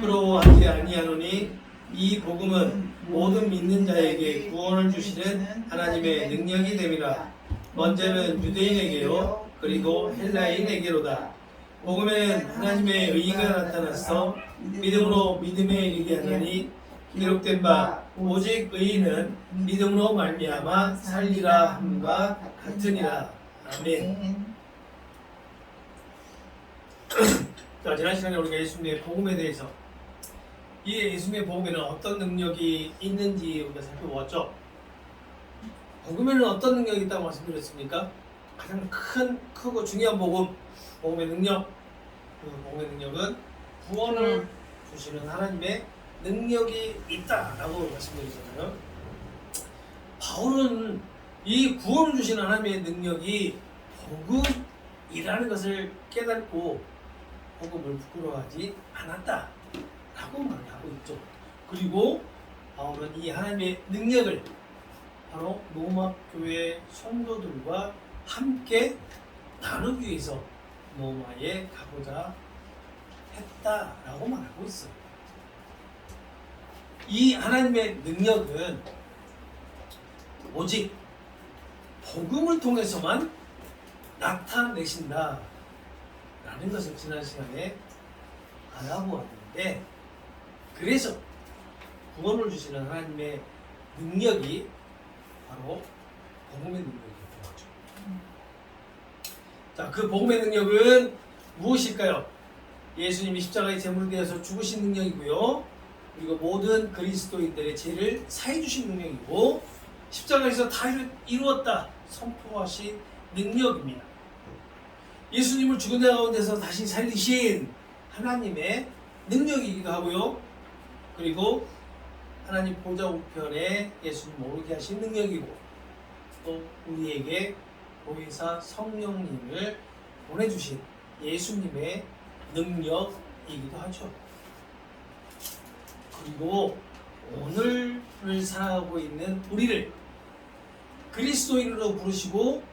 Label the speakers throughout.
Speaker 1: 으로 하지 아니하노니 이 복음은 모든 믿는 자에게 구원을 주시는 하나님의 능력이 됨이라. 먼저는 유대인에게요 그리고 헬라인에게로다. 복음에는 하나님의 의의가 나타나서 믿음으로 믿음에 이르게 하느니 기록된 바 오직 의인은 믿음으로 말미암아 살리라 함과 같으니라. 아멘. 자, 지난 시간에 우리가 예수님의 복음에 대해서 이 예수님의 복음에는 어떤 능력이 있는지 우리가 살펴보았죠. 복음에는 어떤 능력이 있다고 말씀드렸습니까? 가장 크고 중요한 복음의 능력, 그 복음의 능력은 구원을 주시는 하나님의 능력이 있다라고 말씀드렸잖아요. 바울은 이 구원을 주시는 하나님의 능력이 복음이라는 것을 깨닫고 복음을 부끄러워하지 않았다 라고 말하고 있죠. 그리고 바울은 이 하나님의 능력을 바로 로마 교회 성도들과 함께 나누기 위해서 로마에 가고자 했다라고 말하고 있어요. 이 하나님의 능력은 오직 복음을 통해서만 나타내신다 라는 것을 지난 시간에 알아보았는데, 그래서 구원을 주시는 하나님의 능력이 바로 복음의 능력이라고 하죠. 자, 그 복음의 능력은 무엇일까요? 예수님이 십자가에 제물이 되어서 죽으신 능력이고요. 그리고 모든 그리스도인들의 죄를 사해 주신 능력이고, 십자가에서 다 이루었다 선포하신 능력입니다. 예수님을 죽은 자 가운데서 다시 살리신 하나님의 능력이기도 하고요. 그리고 하나님 보좌 우편에 예수님 오르게 하신 능력이고, 또 우리에게 보혜사 성령님을 보내주신 예수님의 능력이기도 하죠. 그리고 오늘을 살아가고 있는 우리를 그리스도인으로 부르시고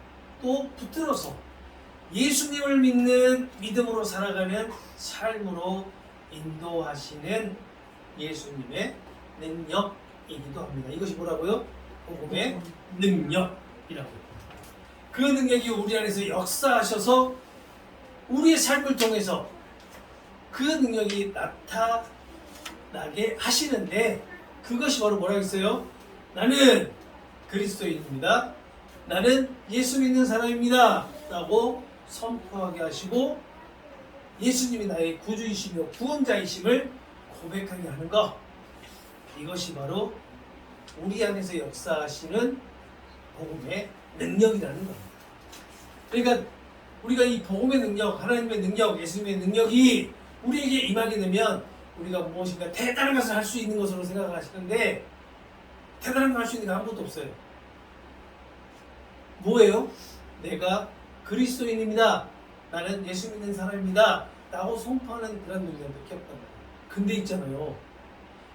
Speaker 1: 또 붙들어서 예수님을 믿는 믿음으로 살아가는 삶으로 인도하시는 예수님의 능력이기도 합니다. 이것이 뭐라고요? 복음의 능력이라고. 그 능력이 우리 안에서 역사하셔서 우리의 삶을 통해서 그 능력이 나타나게 하시는데, 그것이 바로 뭐라고 했어요? 나는 그리스도인입니다. 나는 예수 믿는 사람입니다. 라고 선포하게 하시고 예수님이 나의 구주이시며 구원자이심을 고백하게 하는 것, 이것이 바로 우리 안에서 역사하시는 복음의 능력이라는 겁니다. 그러니까 우리가 이 복음의 능력, 하나님의 능력, 예수님의 능력이 우리에게 임하게 되면 우리가 무엇인가 대단한 것을 할 수 있는 것으로 생각하시는데, 대단한 걸 할 수 있는 게 아무것도 없어요. 뭐예요? 내가 그리스도인입니다. 나는 예수 믿는 사람입니다. 라고 선포하는 그런 능력밖에 없단 말이에요. 근데 있잖아요,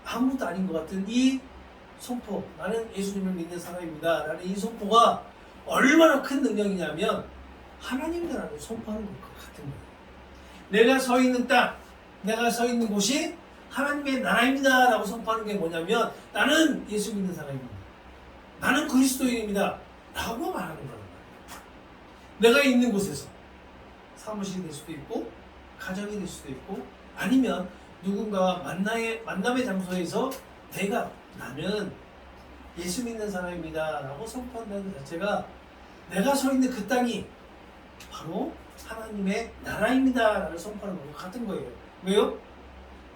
Speaker 1: 아무것도 아닌 것 같은 이 선포, 나는 예수님을 믿는 사람입니다 라는 이 선포가 얼마나 큰 능력이냐면 하나님 나라를 선포하는 것 같은 거예요. 내가 서 있는 땅, 내가 서 있는 곳이 하나님의 나라입니다 라고 선포하는 게 뭐냐면, 나는 예수 믿는 사람입니다, 나는 그리스도인입니다 라고 말하는 거예요. 내가 있는 곳에서 사무실이 될 수도 있고, 가정이 될 수도 있고, 아니면 누군가 만남의 장소에서 나는 예수 믿는 사람입니다 라고 선포한다는 것 자체가, 내가 서 있는 그 땅이 바로 하나님의 나라입니다 라고 선포하는 것과 같은 거예요. 왜요?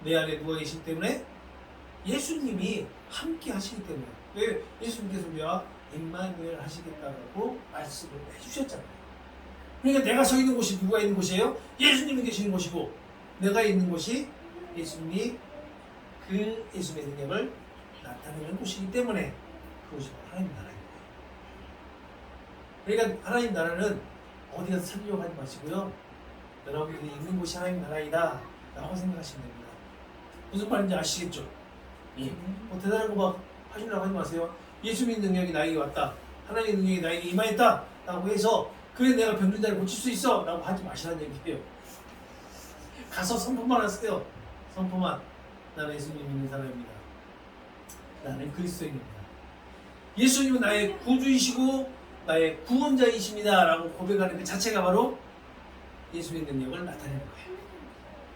Speaker 1: 내 안에 누가 계시기 때문에, 예수님이 함께 하시기 때문에. 왜? 예수님께서 우리와 임마누엘 하시겠다고 말씀을 해주셨잖아요. 그러니까 내가 서 있는 곳이 누가 있는 곳이에요? 예수님이 계시는 곳이고, 내가 있는 곳이 예수님이 그 예수님의 능력을 나타내는 곳이기 때문에 그것이 하나님 나라인 거예요. 그러니까 하나님 나라는 어디 가서 찾으려고 하지 마시고요, 여러분들이 있는 곳이 하나님 나라이다 라고 생각하시면 됩니다. 무슨 말인지 아시겠죠? 예. 뭐 대단한 거 막 하시려고 하지 마세요. 예수 믿는 능력이 나에게 왔다, 하나님의 능력이 나에게 임하였다 라고 해서 그래 내가 병든 자를 고칠 수 있어 라고 하지 마시라는 얘기예요. 가서 선포만 하세요. 선포만. 나는 예수님 믿는 사람입니다. 나는 그리스도인입니다. 예수님은 나의 구주이시고 나의 구원자이십니다 라고 고백하는 그 자체가 바로 예수의 능력을 나타내는 거예요.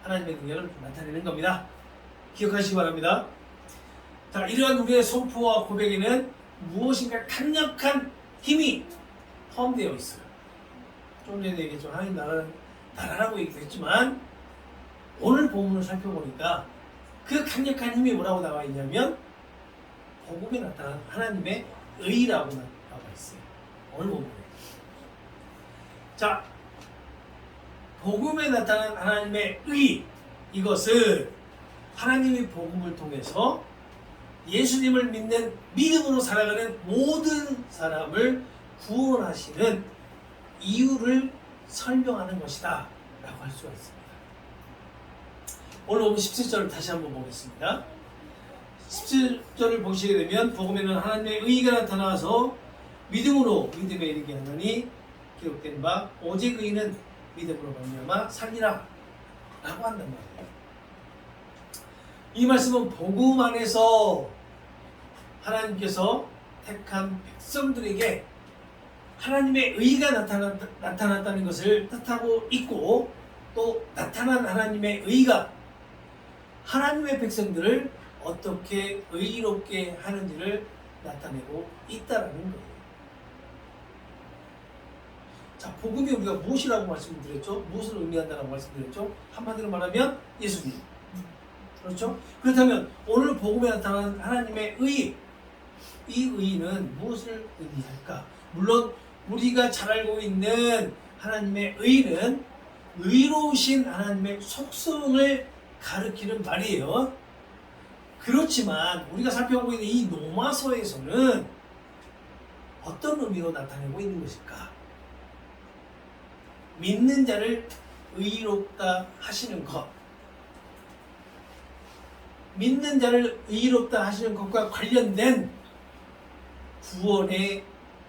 Speaker 1: 하나님의 능력을 나타내는 겁니다. 기억하시기 바랍니다. 자, 이러한 우리의 선포와 고백에는 무엇인가 강력한 힘이 포함되어 있어요. 좀 전에 얘기했죠. 하나님 나라라고 얘기했지만 오늘 본문을 살펴보니까 그 강력한 힘이 뭐라고 나와 있냐면 복음에 나타난 하나님의 의라고 나와 있어요. 오늘 본문에. 자, 복음에 나타난 하나님의 의, 이것은 하나님의 복음을 통해서 예수님을 믿는 믿음으로 살아가는 모든 사람을 구원하시는 이유를 설명하는 것이다 라고 할 수가 있습니다. 오늘 보면 17절을 다시 한번 보겠습니다. 17절을 보시게 되면 복음에는 하나님의 의가 나타나서 믿음으로 믿음에 이르게 하느니 기록된 바 오직 의는 믿음으로 말미암아 살리라 라고 한단 말이에요. 이 말씀은 복음 안에서 하나님께서 택한 백성들에게 하나님의 의가 나타났다는 것을 뜻하고 있고, 또 나타난 하나님의 의가 하나님의 백성들을 어떻게 의롭게 하는지를 나타내고 있다라는 거예요. 자, 복음이 우리가 무엇이라고 말씀드렸죠? 무엇을 의미한다라고 말씀드렸죠? 한마디로 말하면 예수님. 그렇죠? 그렇다면 오늘 복음에 나타난 하나님의 의, 이 의는 무엇을 의미할까? 물론 우리가 잘 알고 있는 하나님의 의는 의로우신 하나님의 속성을 가리키는 말이에요. 그렇지만 우리가 살펴보고 있는 이 로마서에서는 어떤 의미로 나타내고 있는 것일까? 믿는 자를 의롭다 하시는 것, 믿는 자를 의롭다 하시는 것과 관련된 구원에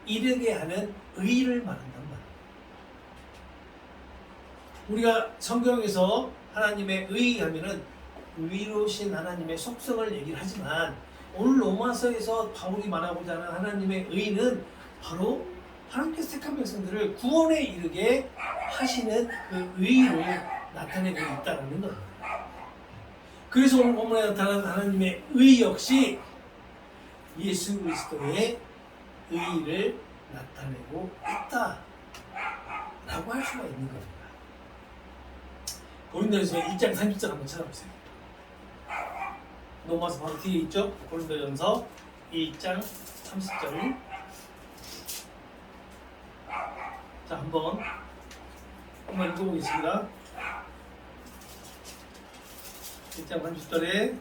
Speaker 1: 이르게 하는 의를 말한단 말이에요. 우리가 성경에서 하나님의 의 하면은 의로우신 하나님의 속성을 얘기를 하지만 오늘 로마서에서 바울이 말하고자 하는 하나님의 의는 바로 하나님께서 택한 백성들을 구원에 이르게 하시는 그 의를 나타내고 있다는 겁니다. 그래서 오늘 본문에 나타난 하나님의 의 역시 예수 그리스도의 의를 나타내고 있다 라고 할 수가 있는 겁니다. 고린도전서 1장 30절 한번 찾아보세요. 로마서 바로 뒤에 있죠? 고린도전서 1장 30절. 자, 한번 읽어보겠습니다. 1장 30절에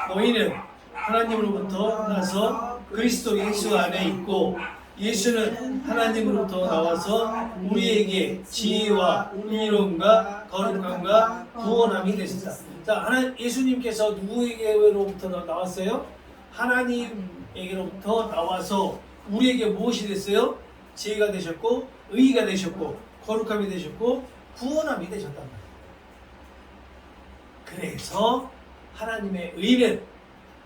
Speaker 1: 너희는 하나님으로부터 나서 그리스도 예수 안에 있고 예수는 하나님으로부터 나와서 우리에게 지혜와 의로움과 거룩함과 구원함이 되셨다. 자, 예수님께서 누구에게로부터 나왔어요? 하나님에게로부터 나와서 우리에게 무엇이 됐어요? 지혜가 되셨고 의가 되셨고 거룩함이 되셨고 구원함이 되셨단 말이에요. 그래서 하나님의 의는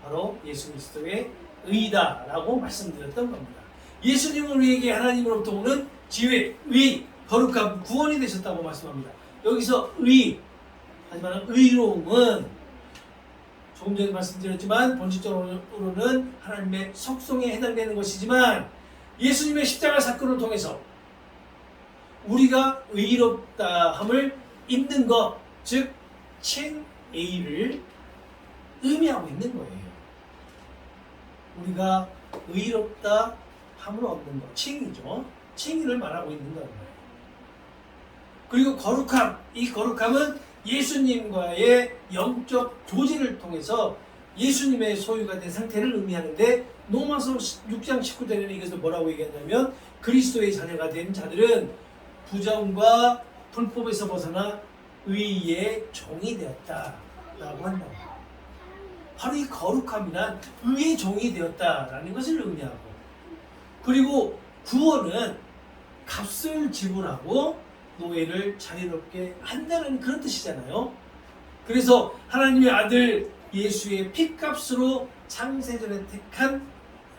Speaker 1: 바로 예수 그리스도의 의다라고 말씀드렸던 겁니다. 예수님은 우리에게 하나님으로부터 오는 지혜, 의, 거룩함, 구원이 되셨다고 말씀합니다. 여기서 의, 하지만 의로움은 조금 전에 말씀드렸지만 본질적으로는 하나님의 속성에 해당되는 것이지만 예수님의 십자가 사건을 통해서 우리가 의롭다함을 입는 것, 즉 칭의를 의미하고 있는 거예요. 우리가 의롭다 함을 얻는 것, 칭의죠. 칭의를 말하고 있는 거예요. 그리고 거룩함, 이 거룩함은 예수님과의 영적 교제를 통해서 예수님의 소유가 된 상태를 의미하는데 로마서 6장 19절에는 이것을 뭐라고 얘기하냐면 그리스도의 자녀가 된 자들은 부정과 불법에서 벗어나 의의 종이 되었다라고 한다고. 바로 이 거룩함이란 의의 종이 되었다라는 것을 의미하고, 그리고 구원은 값을 지불하고 노예를 자유롭게 한다는 그런 뜻이잖아요. 그래서 하나님의 아들 예수의 피값으로 창세전에 택한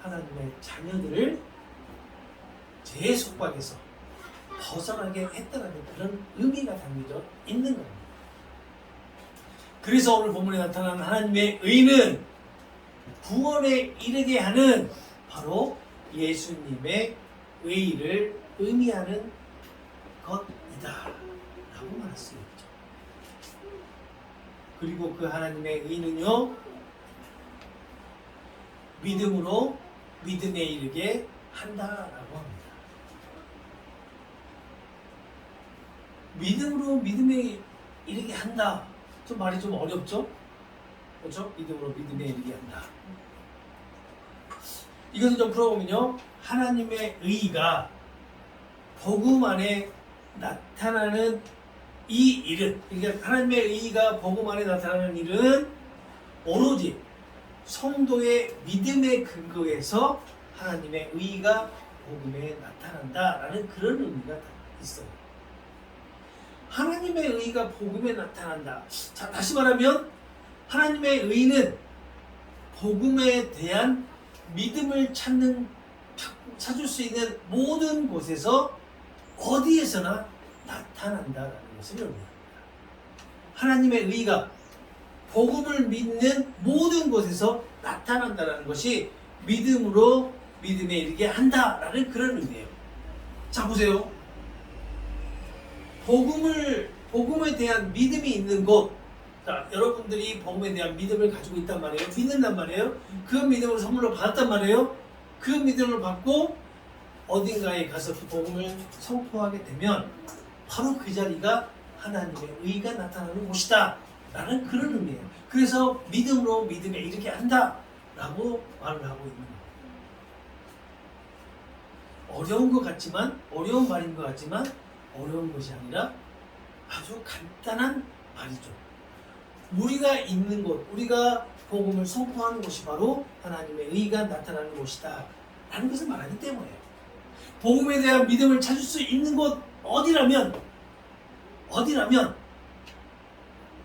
Speaker 1: 하나님의 자녀들을 제 속박에서 벗어나게 했다는 그런 의미가 담겨져 있는 겁니다. 그래서 오늘 본문에 나타나는 하나님의 의는 구원에 이르게 하는 바로 예수님의 의를 의미하는 것이다 라고 말할 수 있죠. 그리고 그 하나님의 의는요, 믿음으로 믿음에 이르게 한다라고 합니다. 믿음으로 믿음에 이르게 한다. 좀 말이 좀 어렵죠? 그렇죠? 믿음으로 믿음에 이르게 한다. 이것을 좀 풀어보면요, 하나님의 의가 복음 안에 나타나는 이 일은, 그러니까 하나님의 의가 복음 안에 나타나는 일은 오로지 성도의 믿음의 근거에서 하나님의 의가 복음에 나타난다라는 그런 의미가 있어요. 하나님의 의가 복음에 나타난다. 자, 다시 말하면 하나님의 의는 복음에 대한 믿음을 찾을 수 있는 모든 곳에서 어디에서나 나타난다라는 것을 의미합니다. 하나님의 의가 복음을 믿는 모든 곳에서 나타난다라는 것이 믿음으로 믿음에 이르게 한다라는 그런 의미예요. 자, 보세요. 복음에 대한 믿음이 있는 곳. 자, 여러분들이 복음에 대한 믿음을 가지고 있단 말이에요. 믿는단 말이에요. 그 믿음을 선물로 받았단 말이에요. 그 믿음을 받고 어딘가에 가서 그 복음을 선포하게 되면 바로 그 자리가 하나님의 의가 나타나는 곳이다 라는 그런 의미예요. 그래서 믿음으로 믿음에 이르게 한다 라고 말을 하고 있는 거예요. 어려운 것 같지만, 어려운 말인 것 같지만 어려운 것이 아니라 아주 간단한 말이죠. 우리가 있는 곳, 우리가 복음을 선포하는 곳이 바로 하나님의 의가 나타나는 곳이다 라는 것을 말하기 때문에요. 복음에 대한 믿음을 찾을 수 있는 곳 어디라면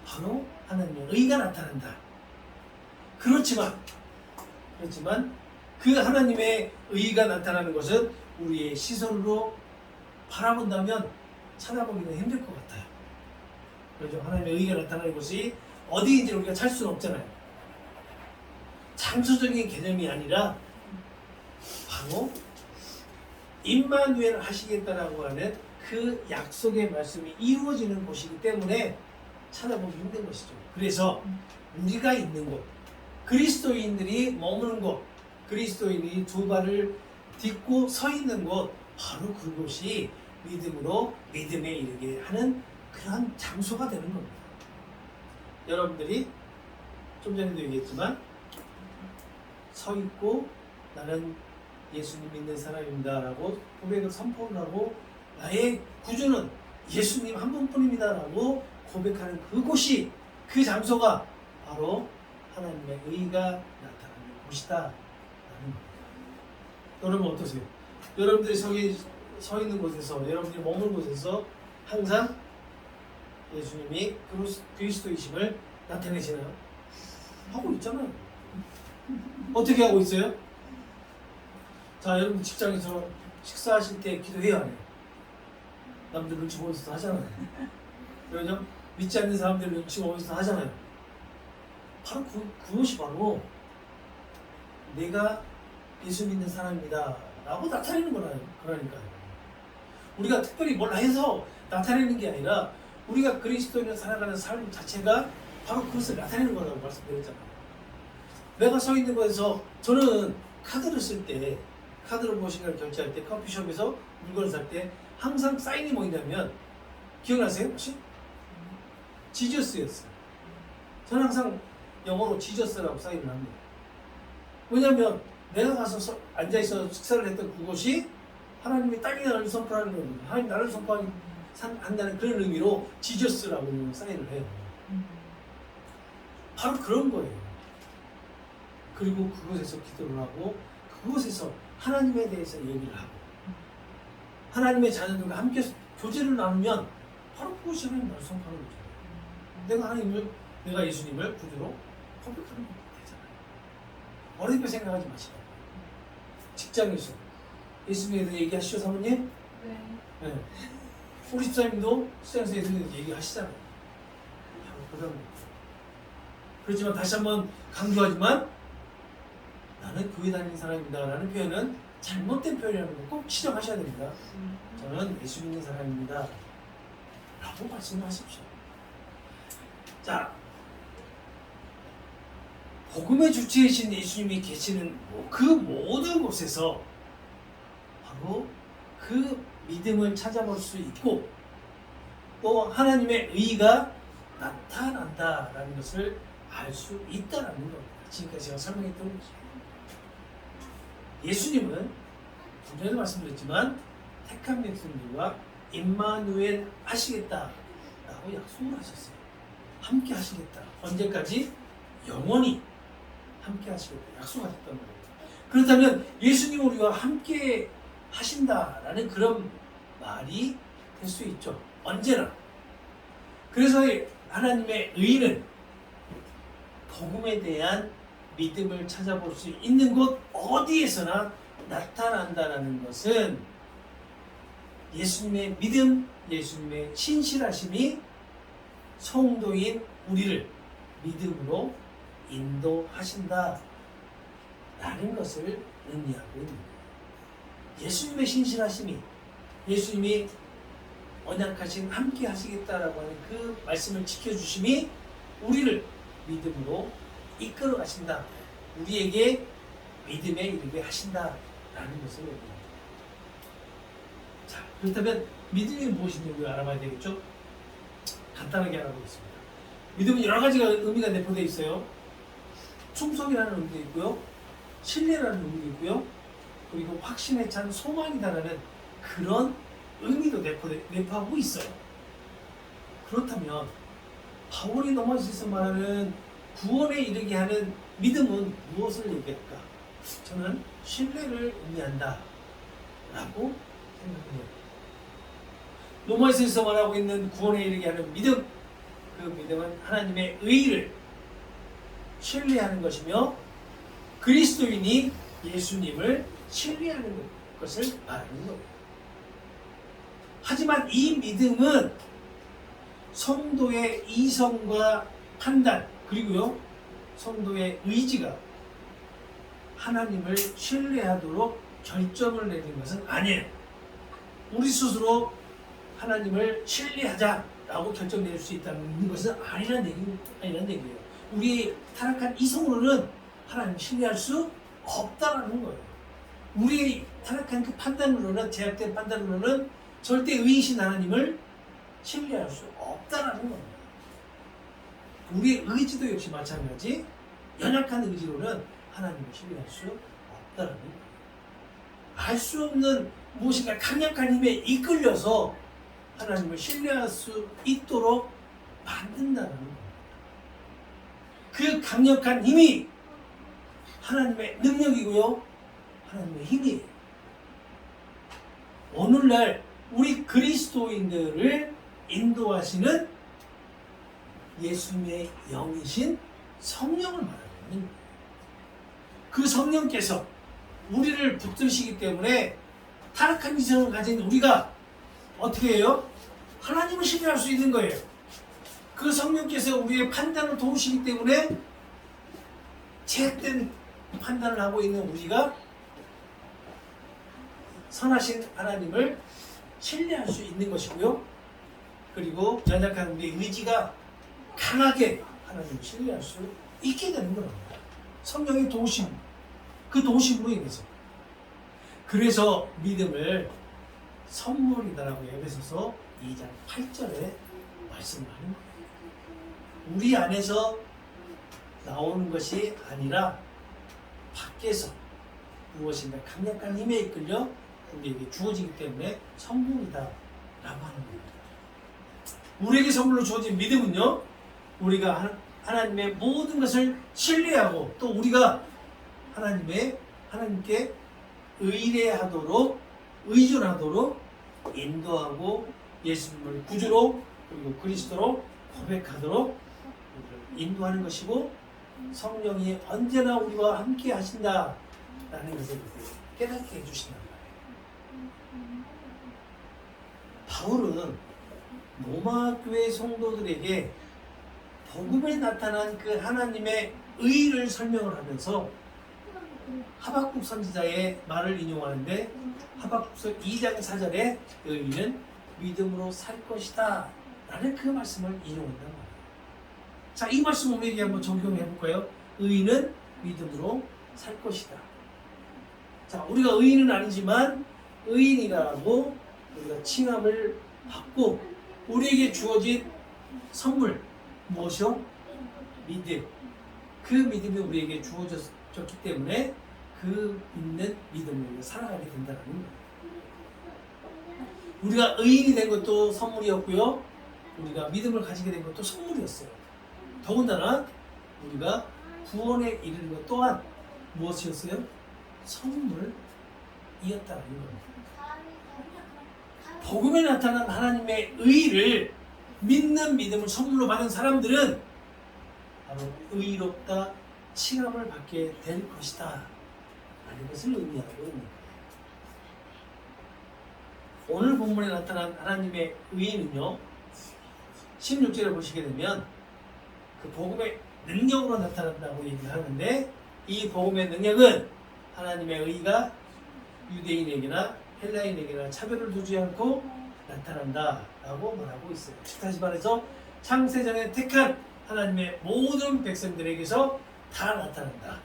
Speaker 1: 바로 하나님의 의가 나타난다. 그렇지만 그 하나님의 의가 나타나는 것은 우리의 시선으로 바라본다면 찾아보기는 힘들 것 같아요. 그렇죠? 하나님의 의가 나타나는 것이 어디인지 우리가 찾을 수는 없잖아요. 장소적인 개념이 아니라 바로 임마누엘 하시겠다라고 하는 그 약속의 말씀이 이루어지는 곳이기 때문에 찾아보기 힘든 것이죠. 그래서 우리가 있는 곳, 그리스도인들이 머무는 곳, 그리스도인이 두 발을 딛고 서 있는 곳, 바로 그곳이 믿음으로 믿음에 이르게 하는 그런 장소가 되는 겁니다. 여러분들이 좀 전에도 얘기했지만 서 있고 나는 예수님 믿는 사람입니다 라고 고백을 선포를 하고 나의 구주는 예수님 한 분뿐입니다 라고 고백하는 그곳이, 그 장소가 바로 하나님의 의가 나타나는 곳이다 라는 겁니다. 여러분 어떠세요? 여러분들이 서 있는 곳에서, 여러분들이 머무는 곳에서 항상 예수님이 그리스도이심을 나타내시나요? 하고 있잖아요. 어떻게 하고 있어요? 자, 여러분 직장에서 식사하실 때 기도해야 해요. 남들 눈치 보면서 하잖아요. 그러죠? 믿지 않는 사람들 눈치 보면서 하잖아요. 바로 그것이 바로 내가 예수 믿는 사람입니다 라고 나타내는 거라니까요. 우리가 특별히 뭘 해서 나타내는 게 아니라 우리가 그리스도인으로 살아가는 삶 자체가 바로 그것을 나타내는 거라고 말씀드렸잖아요. 내가 서 있는 곳에서, 저는 카드를 쓸 때, 카드로 무엇인가를 결제할 때, 커피숍에서 물건을 살 때 항상 사인이 뭐냐면, 기억나세요 혹시? 지저스였어요. 저는 항상 영어로 지저스라고 사인을 합니다. 왜냐하면 내가 가서 앉아있어 식사를 했던 그곳이 하나님이 땅이 나를 선포하는 겁니다. 하나님 나를 선포한다는 그런 의미로 지저스라고 사인을 해요. 바로 그런 거예요. 그리고 그곳에서 기도를 하고 그곳에서 하나님에 대해서 얘기를 하고 하나님의 자녀들과 함께 교제를 나누면 바로 그것이 하나님 나를 선포하는 거죠. 내가 예수님을 구주로 고백하는 거 되잖아요. 어렵게 생각하지 마시라고. 직장에서 예수님에 대해서 얘기하시죠, 사모님?
Speaker 2: 네.
Speaker 1: 네. 우리 집사님도 직장에서 예수님에 대해서 얘기하시잖아요. 그렇지만 다시 한번 강조하지만 나는 교회 다니는 사람입니다 라는 표현은 잘못된 표현이라는 걸 꼭 지적하셔야 됩니다. 저는 예수 믿는 사람입니다 라고 말씀하십시오. 자, 복음의 주체이신 예수님이 계시는 그 모든 곳에서 바로 그 믿음을 찾아볼 수 있고 또 하나님의 의가 나타난다라는 것을 알 수 있다라는 겁니다. 지금까지 제가 설명했던 거죠. 예수님은 전에도 말씀드렸지만 택한 백성들과 임마누엘 하시겠다라고 약속을 하셨어요. 함께 하시겠다. 언제까지? 영원히 함께 하시겠다. 약속하셨단 말이에요. 그렇다면 예수님 우리와 함께 하신다라는 그런 말이 될 수 있죠. 언제나. 그래서 하나님의 의는 복음에 대한 믿음을 찾아볼 수 있는 곳 어디에서나 나타난다는 것은 예수님의 믿음, 예수님의 신실하심이 성도인 우리를 믿음으로 인도하신다 라는 것을 의미하고 있는 거예요. 예수님의 신실하심이, 예수님이 언약하신 함께 하시겠다라고 하는 그 말씀을 지켜주심이 우리를 믿음으로 이끌어 가신다. 우리에게 믿음에 이르게 하신다라는 것을 얘기합니다. 자, 그렇다면 믿음이 무엇인지 우리가 알아봐야 되겠죠? 간단하게 알아보겠습니다. 믿음은 여러 가지가 의미가 내포되어 있어요. 충성이라는 의미도 있고요. 신뢰라는 의미도 있고요. 그리고 확신에 찬 소망이다라는 그런 의미도 내포하고 있어요. 그렇다면 바울이 로마서에서 말하는 구원에 이르게 하는 믿음은 무엇을 얘기할까? 저는 신뢰를 의미한다 라고 생각해요. 로마서에서 말하고 있는 구원에 이르게 하는 믿음, 그 믿음은 하나님의 의를 신뢰하는 것이며 그리스도인이 예수님을 신뢰하는 것을 말하는 거예요. 하지만 이 믿음은 성도의 이성과 판단 그리고요 성도의 의지가 하나님을 신뢰하도록 결정을 내리는 것은 아니에요. 우리 스스로 하나님을 신뢰하자라고 결정 내릴 수 있다는 것은 아니라는 얘기예요. 우리 타락한 이성으로는 하나님을 신뢰할 수 없다라는 거예요. 우리 타락한 그 판단으로는, 제약된 판단으로는 절대 의이신 하나님을 신뢰할 수 없다라는 겁니다. 우리의 의지도 역시 마찬가지, 연약한 의지로는 하나님을 신뢰할 수 없다라는 거예요. 알 수 없는 무엇인가 강력한 힘에 이끌려서 하나님을 신뢰할 수 있도록 만든다는 겁니다. 그 강력한 힘이 하나님의 능력이고요, 하나님의 힘이에요. 오늘날 우리 그리스도인들을 인도하시는 예수님의 영이신 성령을 말하고 있는 거예요. 그 성령께서 우리를 붙드시기 때문에 타락한 이성을 가진 우리가 어떻게 해요? 하나님을 신뢰할 수 있는 거예요. 그 성령께서 우리의 판단을 도우시기 때문에 제약된 판단을 하고 있는 우리가 선하신 하나님을 신뢰할 수 있는 것이고요. 그리고 연약한 우리의 의지가 강하게 하나님을 신뢰할 수 있게 되는 겁니다. 성령의 도우심, 그 도우심으로 인해서. 그래서 믿음을 선물이다라고 에베소서 2장 8절에 말씀하는 거예요. 우리 안에서 나오는 것이 아니라 밖에서 무엇인가 강력한 힘에 이끌려 우리에게 주어지기 때문에 선물이다 라고 하는 겁니다. 우리에게 선물로 주어진 믿음은요, 우리가 하나님의 모든 것을 신뢰하고 또 우리가 하나님께 의뢰하도록, 의존하도록 인도하고 예수님을 구주로 그리고 그리스도로 고백하도록 인도하는 것이고, 성령이 언제나 우리와 함께 하신다 라는 것을 깨닫게 해주신단 말이에요. 바울은 로마 교회 성도들에게 복음에 나타난 그 하나님의 의를 설명을 하면서 하박국 선지자의 말을 인용하는데 하박국서 2장 4절에 의인은 믿음으로 살 것이다 라는 그 말씀을 인용한단 말이에요. 자, 이 말씀 우리에게 한번 적용해 볼까요? 의인은 믿음으로 살 것이다. 자, 우리가 의인은 아니지만 의인이라고 우리가 칭함을 받고 우리에게 주어진 선물 무엇이요? 믿음. 그 믿음이 우리에게 주어졌기 때문에 그 있는 믿음으로 살아가게 된다는 거예요. 우리가 의인이 된 것도 선물이었고요. 우리가 믿음을 가지게 된 것도 선물이었어요. 더군다나 우리가 구원에 이르는 것 또한 무엇이었어요? 선물이었다는 겁니다. 복음에 나타난 하나님의 의를 믿는 믿음을 선물로 받은 사람들은 바로 의롭다 칭함을 받게 될 것이다 라는 것을 의미하고 있는 거예요. 오늘 본문에 나타난 하나님의 의는요 16절에 보시게 되면 그 복음의 능력으로 나타난다고 얘기를 하는데 이 복음의 능력은 하나님의 의가 유대인에게나 헬라인에게나 차별을 두지 않고 나타난다 라고 말하고 있어요. 다시 말해서 창세전에 택한 하나님의 모든 백성들에게서 다 나타난다.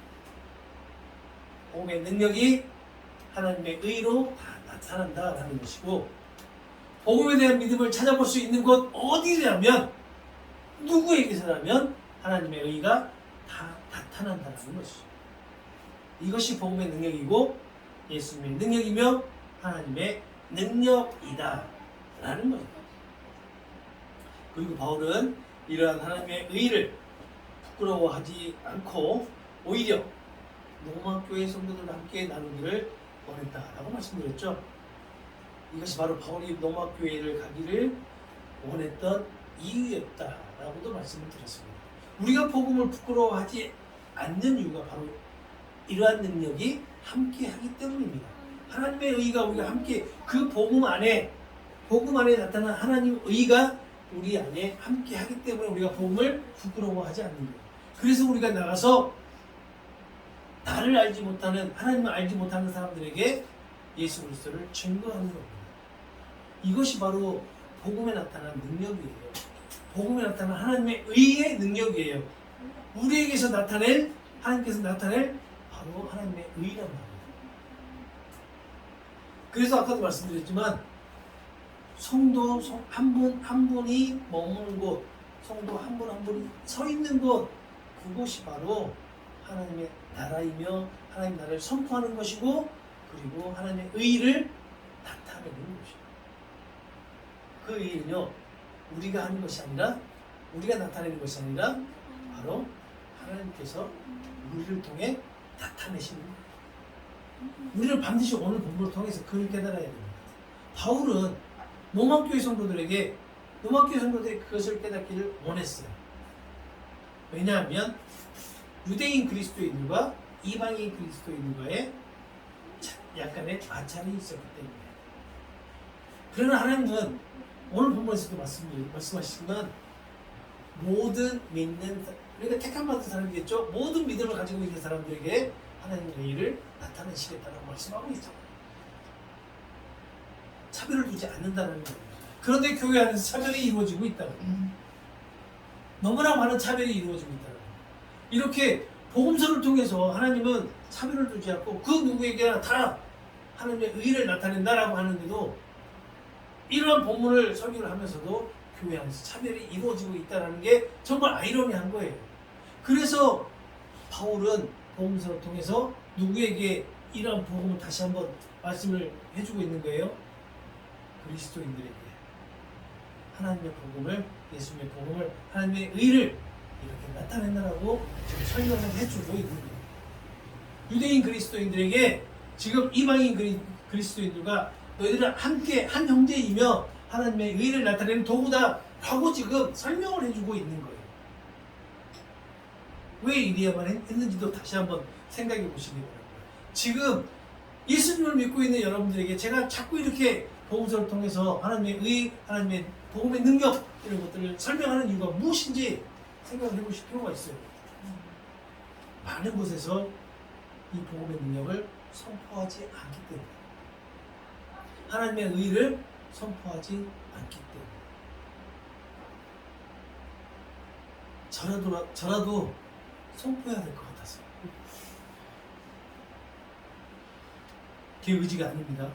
Speaker 1: 복음의 능력이 하나님의 의로 다 나타난다 라는 것이고 복음에 대한 믿음을 찾아볼 수 있는 곳 어디냐면 누구에게서라면 하나님의 의가 다 나타난다는 것이죠. 이것이 복음의 능력이고 예수님의 능력이며 하나님의 능력이다 라는 거예요. 그리고 바울은 이러한 하나님의 의를 부끄러워하지 않고 오히려 로마 교회 성도들과 함께 나누기를 원했다라고 말씀드렸죠. 이것이 바로 바울이 로마 교회를 가기를 원했던 이유였다라고도 말씀을 드렸습니다. 우리가 복음을 부끄러워하지 않는 이유가 바로 이러한 능력이 함께하기 때문입니다. 하나님의 의가 우리가 함께 그 복음 안에 나타난 하나님의 의가 우리 안에 함께하기 때문에 우리가 복음을 부끄러워하지 않는 거예요. 그래서 우리가 나가서 나를 알지 못하는 하나님을 알지 못하는 사람들에게 예수 그리스도를 증거하는 겁니다. 이것이 바로 복음에 나타난 능력이에요. 복음에 나타난 하나님의 의의 능력이에요. 우리에게서 하나님께서 나타낼 바로 하나님의 의란 말이에요. 그래서 아까도 말씀드렸지만 성도 한 분이 머무는 곳, 성도 한 분이 서 있는 곳, 그곳이 바로 하나님의 나라이며 하나님 나라를 선포하는 것이고 그리고 하나님의 의를 나타내는 것이에요. 그 의는요 우리가 하는 것이 아니라 우리가 나타내는 것이 아니라 바로 하나님께서 우리를 통해 나타내시는 거예요. 우리는 반드시 오늘 본문을 통해서 그걸 깨달아야 됩니다. 바울은 로마교회 성도들이 그것을 깨닫기를 원했어요. 왜냐하면 유대인 그리스도인들과 이방인 그리스도인들과의 약간의 마찰이 있었기 때문에. 그러나 하나님은 오늘 본문에서도 말씀하시지만 모든 믿는 그러니까 택함 받은 사람이겠죠. 모든 믿음을 가지고 있는 사람들에게 하나님의 의를 나타내시겠다고 말씀하고 있잖아요. 차별을 두지 않는다는 거예요. 그런데 교회 안에서 차별이 이루어지고 있다는 거예요. 너무나 많은 차별이 이루어지고 있다는 거예요. 이렇게 복음서를 통해서 하나님은 차별을 두지 않고 그 누구에게나 다 하나님의 의를 나타낸다라고 하는데도 이러한 본문을 설교를 하면서도 교회 안에서 차별이 이루어지고 있다는 게 정말 아이러니한 거예요. 그래서 바울은 복음서를 통해서 누구에게 이러한 복음을 다시 한번 말씀을 해주고 있는 거예요. 그리스도인들에게 하나님의 복음을, 예수님의 복음을, 하나님의 의를 이렇게 나타낸다라고 지금 설명을 해주고 있는 거예요. 유대인 그리스도인들에게 지금 이방인 그리스도인들과 너희들은 함께 한 형제이며 하나님의 의를 나타내는 도구다 라고 지금 설명을 해주고 있는 거예요. 왜 이래야만 했는지도 다시 한번 생각해 보시기 바랍니다. 지금 예수님을 믿고 있는 여러분들에게 제가 자꾸 이렇게 복음서를 통해서 하나님의 의, 하나님의 복음의 능력 이런 것들을 설명하는 이유가 무엇인지 생각을 해보실 필요가 있어요. 많은 곳에서 이 복음의 능력을 선포하지 않기 때문에, 하나님의 의를 선포하지 않기 때문에 저라도 선포해야 될 것 같았어요. 제 의지가 아닙니다.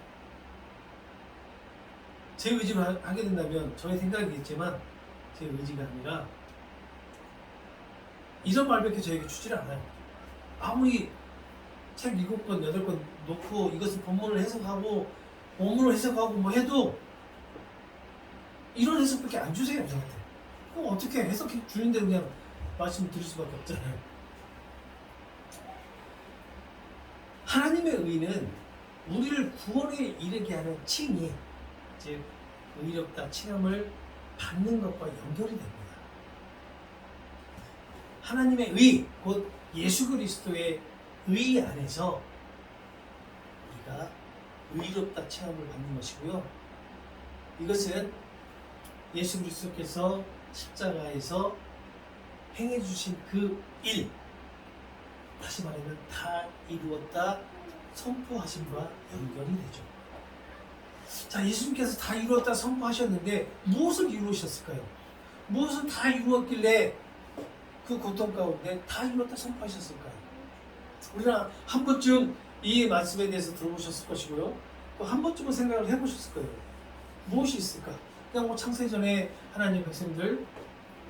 Speaker 1: 제 의지로 하게 된다면 저의 생각이겠지만 제 의지가 아니라 이런 말밖에 저에게 주지를 않아요. 아무리 책 7권, 8권 놓고 이것을 본문을 해석하고 원문을 해석하고 뭐 해도 이런 해석밖에 안 주세요, 저한테. 그럼 어떻게 해석해 주는데 그냥 말씀을 드릴 수밖에 없잖아요. 하나님의 의는 우리를 구원에 이르게 하는 칭의, 즉 의롭다 칭함을 받는 것과 연결이 됩니다. 하나님의 의, 곧 예수 그리스도의 의 안에서 우리가 의롭다 칭함을 받는 것이고요. 이것은 예수 그리스도께서 십자가에서 행해 주신 그 일, 다시 말하면 다 이루었다 선포하심과 연결이 되죠. 자, 예수님께서 다 이루었다 선포하셨는데 무엇을 이루셨을까요? 무엇을 다 이루었길래 그 고통 가운데 다 이루었다 선포하셨을까요? 우리가 한 번쯤 이 말씀에 대해서 들어보셨을 것이고요. 또 한 번쯤은 생각을 해보셨을 거예요. 무엇이 있을까? 그냥 뭐 창세 전에 하나님의 백성들,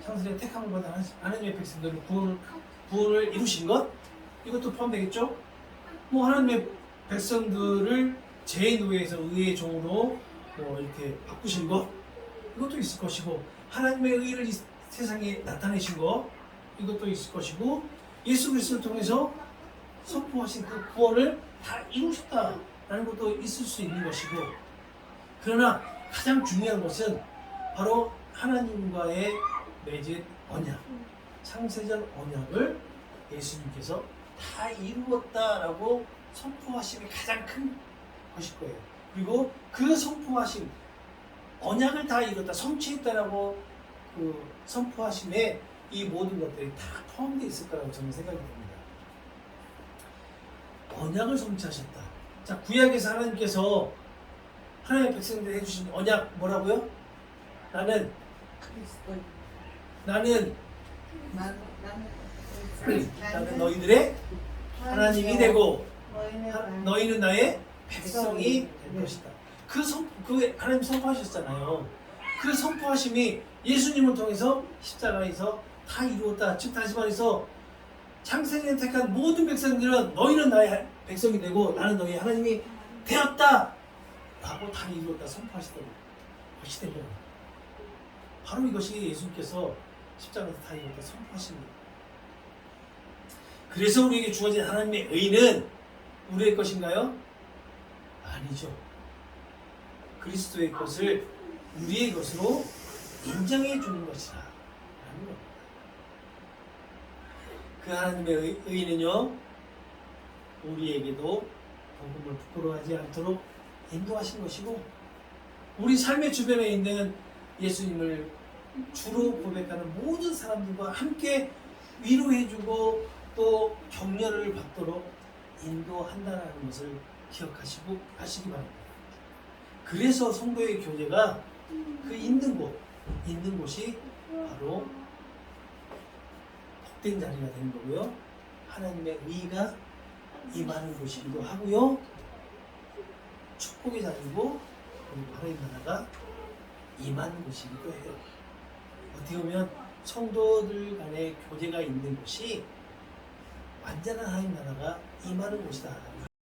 Speaker 1: 창세전에 택함을 받은 하나님의 백성들을 구원을 이루신 것? 이것도 포함되겠죠? 뭐 하나님의 백성들을 죄의 노예에서 의의 종으로 뭐 이렇게 바꾸신 것? 이것도 있을 것이고, 하나님의 의를 이 세상에 나타내신 것? 이것도 있을 것이고, 예수 그리스도를 통해서 선포하신 그 구원을 다 이루셨다라는 것도 있을 수 있는 것이고, 그러나 가장 중요한 것은 바로 하나님과의 맺은 언약, 창세전 언약을 예수님께서 다 이루었다라고 선포하심이 가장 큰 것일 거예요. 그리고 그 선포하심, 언약을 다 이뤘다, 성취했다라고 그 선포하심에 이 모든 것들이 다 포함되어 있을 거라고 저는 생각이 됩니다. 언약을 성취하셨다. 자, 구약에서 하나님께서 하나님의 백성들이 해주신 언약 뭐라고요? 나는 너희들의 하나님이 되고 너희는 나의 백성이 될 것이다. 그 하나님 선포하셨잖아요. 그 선포하심이 예수님을 통해서 십자가에서 다 이루었다. 즉 다시 말해서 창세전에 택한 모든 백성들은 너희는 나의 백성이 되고 나는 너희 하나님이 되었다 라고 다 이루었다 선포하시던 것이 된 겁니다. 바로 이것이 예수님께서 십자가에서 다 이루었다 선포하십니다. 그래서 우리에게 주어진 하나님의 의는 우리의 것인가요? 아니죠. 그리스도의 것을 우리의 것으로 인정해 주는 것이다 라는 겁니다. 그 하나님의 의는요, 우리에게도 복음을 부끄러워하지 않도록 인도하신 것이고, 우리 삶의 주변에 있는 예수님을 주로 고백하는 모든 사람들과 함께 위로해주고 또 격려를 받도록 인도한다는 것을 기억하시고 하시기 바랍니다. 그래서 성도의 교제가 그 있는 곳이 바로 복된 자리가 되는 거고요. 하나님의 의가 임하는 곳이기도 하고요. 축복의 자리고 그리고 하나님 나라가 임하는 곳이기도 해요. 어떻게 보면 성도들 간의 교제가 있는 곳이 완전한 하나님 나라가 임하는 곳이다 라고